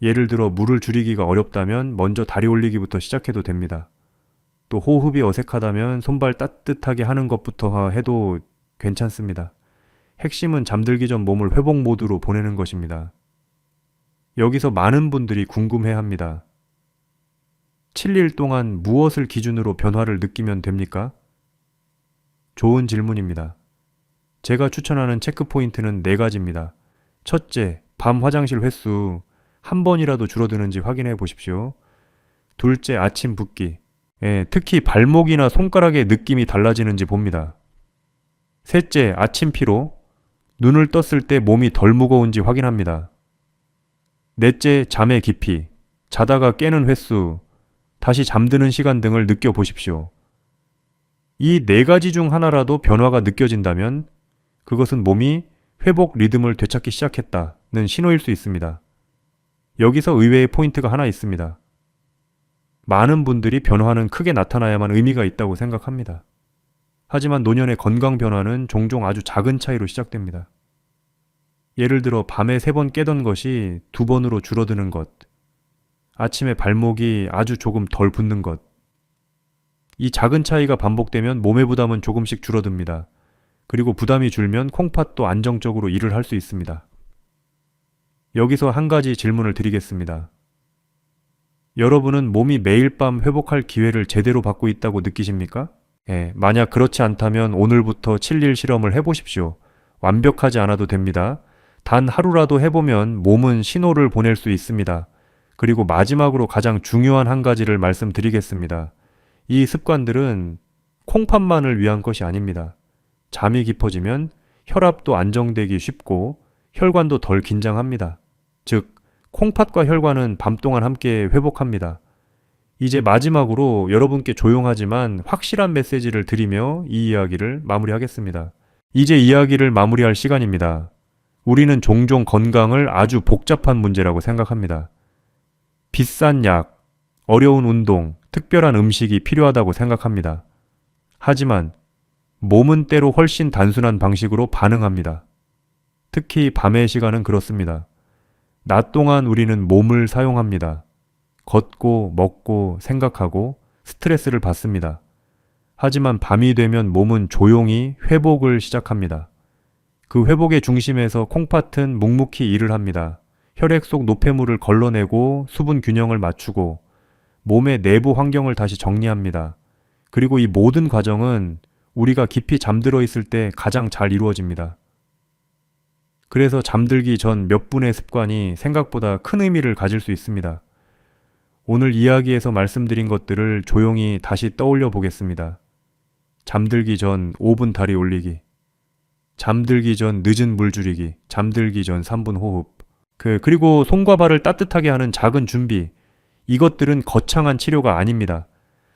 예를 들어 물을 줄이기가 어렵다면 먼저 다리 올리기부터 시작해도 됩니다. 또 호흡이 어색하다면 손발 따뜻하게 하는 것부터 해도 괜찮습니다. 핵심은 잠들기 전 몸을 회복 모드로 보내는 것입니다. 여기서 많은 분들이 궁금해합니다. 7일 동안 무엇을 기준으로 변화를 느끼면 됩니까? 좋은 질문입니다. 제가 추천하는 체크 포인트는 4가지입니다. 첫째, 밤 화장실 횟수 한 번이라도 줄어드는지 확인해 보십시오. 둘째, 아침 붓기. 특히 발목이나 손가락의 느낌이 달라지는지 봅니다. 셋째, 아침 피로. 눈을 떴을 때 몸이 덜 무거운지 확인합니다. 넷째, 잠의 깊이. 자다가 깨는 횟수, 다시 잠드는 시간 등을 느껴보십시오. 이 4가지 중 하나라도 변화가 느껴진다면 그것은 몸이 회복 리듬을 되찾기 시작했다는 신호일 수 있습니다. 여기서 의외의 포인트가 하나 있습니다. 많은 분들이 변화는 크게 나타나야만 의미가 있다고 생각합니다. 하지만 노년의 건강 변화는 종종 아주 작은 차이로 시작됩니다. 예를 들어 밤에 3번 깨던 것이 2번으로 줄어드는 것, 아침에 발목이 아주 조금 덜 붓는 것. 이 작은 차이가 반복되면 몸의 부담은 조금씩 줄어듭니다. 그리고 부담이 줄면 콩팥도 안정적으로 일을 할 수 있습니다. 여기서 한 가지 질문을 드리겠습니다. 여러분은 몸이 매일 밤 회복할 기회를 제대로 받고 있다고 느끼십니까? 만약 그렇지 않다면 오늘부터 7일 실험을 해보십시오. 완벽하지 않아도 됩니다. 단 하루라도 해보면 몸은 신호를 보낼 수 있습니다. 그리고 마지막으로 가장 중요한 한 가지를 말씀드리겠습니다. 이 습관들은 콩팥만을 위한 것이 아닙니다. 잠이 깊어지면 혈압도 안정되기 쉽고 혈관도 덜 긴장합니다. 즉, 콩팥과 혈관은 밤 동안 함께 회복합니다. 이제 마지막으로 여러분께 조용하지만 확실한 메시지를 드리며 이 이야기를 마무리하겠습니다. 이제 이야기를 마무리할 시간입니다. 우리는 종종 건강을 아주 복잡한 문제라고 생각합니다. 비싼 약, 어려운 운동, 특별한 음식이 필요하다고 생각합니다. 하지만 몸은 때로 훨씬 단순한 방식으로 반응합니다. 특히 밤의 시간은 그렇습니다. 낮 동안 우리는 몸을 사용합니다. 걷고, 먹고, 생각하고, 스트레스를 받습니다. 하지만 밤이 되면 몸은 조용히 회복을 시작합니다. 그 회복의 중심에서 콩팥은 묵묵히 일을 합니다. 혈액 속 노폐물을 걸러내고 수분 균형을 맞추고 몸의 내부 환경을 다시 정리합니다. 그리고 이 모든 과정은 우리가 깊이 잠들어 있을 때 가장 잘 이루어집니다. 그래서 잠들기 전 몇 분의 습관이 생각보다 큰 의미를 가질 수 있습니다. 오늘 이야기에서 말씀드린 것들을 조용히 다시 떠올려 보겠습니다. 잠들기 전 5분 다리 올리기, 잠들기 전 늦은 물 줄이기, 잠들기 전 3분 호흡, 그리고 손과 발을 따뜻하게 하는 작은 준비, 이것들은 거창한 치료가 아닙니다.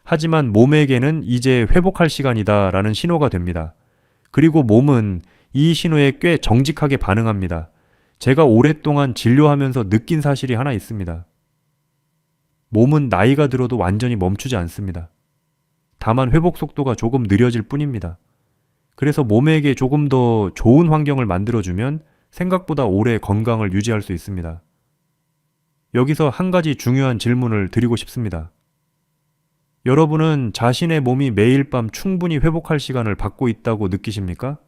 하지만 몸에게는 이제 회복할 시간이다 라는 신호가 됩니다. 그리고 몸은 이 신호에 꽤 정직하게 반응합니다. 제가 오랫동안 진료하면서 느낀 사실이 하나 있습니다. 몸은 나이가 들어도 완전히 멈추지 않습니다. 다만 회복 속도가 조금 느려질 뿐입니다. 그래서 몸에게 조금 더 좋은 환경을 만들어주면 생각보다 오래 건강을 유지할 수 있습니다. 여기서 한 가지 중요한 질문을 드리고 싶습니다. 여러분은 자신의 몸이 매일 밤 충분히 회복할 시간을 받고 있다고 느끼십니까?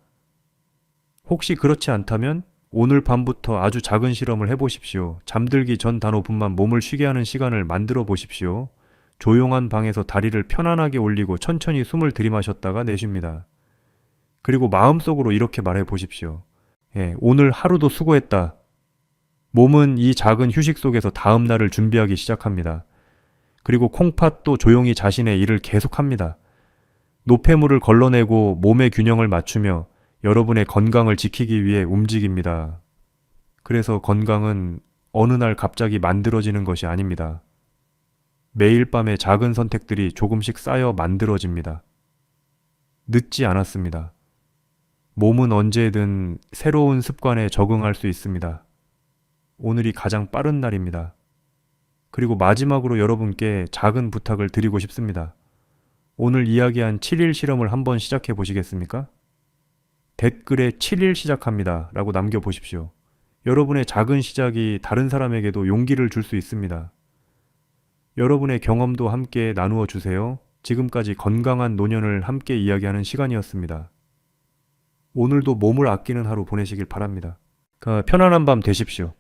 혹시 그렇지 않다면 오늘 밤부터 아주 작은 실험을 해보십시오. 잠들기 전 단 5분만 몸을 쉬게 하는 시간을 만들어 보십시오. 조용한 방에서 다리를 편안하게 올리고 천천히 숨을 들이마셨다가 내쉽니다. 그리고 마음속으로 이렇게 말해 보십시오. 오늘 하루도 수고했다. 몸은 이 작은 휴식 속에서 다음 날을 준비하기 시작합니다. 그리고 콩팥도 조용히 자신의 일을 계속합니다. 노폐물을 걸러내고 몸의 균형을 맞추며 여러분의 건강을 지키기 위해 움직입니다. 그래서 건강은 어느 날 갑자기 만들어지는 것이 아닙니다. 매일 밤의 작은 선택들이 조금씩 쌓여 만들어집니다. 늦지 않았습니다. 몸은 언제든 새로운 습관에 적응할 수 있습니다. 오늘이 가장 빠른 날입니다. 그리고 마지막으로 여러분께 작은 부탁을 드리고 싶습니다. 오늘 이야기한 7일 실험을 한번 시작해 보시겠습니까? 댓글에 7일 시작합니다 라고 남겨보십시오. 여러분의 작은 시작이 다른 사람에게도 용기를 줄 수 있습니다. 여러분의 경험도 함께 나누어 주세요. 지금까지 건강한 노년을 함께 이야기하는 시간이었습니다. 오늘도 몸을 아끼는 하루 보내시길 바랍니다. 편안한 밤 되십시오.